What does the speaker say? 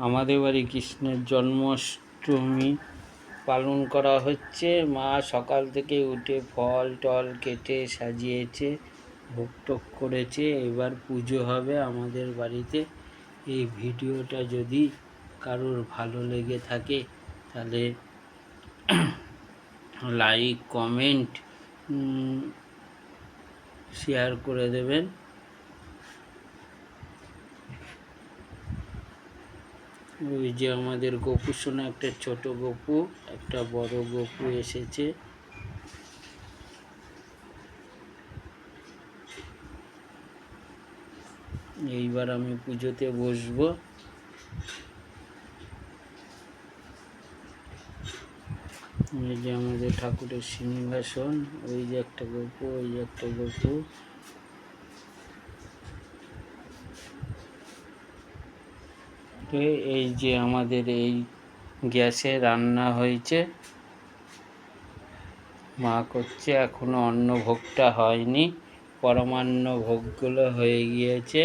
আমাদের বাড়ি কৃষ্ণের জন্মাষ্টমী পালন করা হচ্ছে। মা সকাল থেকে উঠে ফল টল কেটে সাজিয়েছে, ভোগ টোগ করেছে। এবার পুজো হবে আমাদের বাড়িতে। এই ভিডিওটা যদি কারোর ভালো লেগে থাকে তাহলে লাইক কমেন্ট শেয়ার করে দেবেন। ওই যে আমাদের গপু সোনা, একটা ছোট গপু, একটা বড় গপু এসেছে। এইবার আমি পুজোতে বসবো। এই যে আমাদের ঠাকুরের সিংহাসন, ওই যে একটা গপু, ওই যে একটা গপু। এই যে আমাদের এই গ্যাসে রান্না হয়েছে, মা করছে। এখনো অন্ন ভোগটা হয়নি, পরমান্ন ভোগগুলো হয়ে গিয়েছে।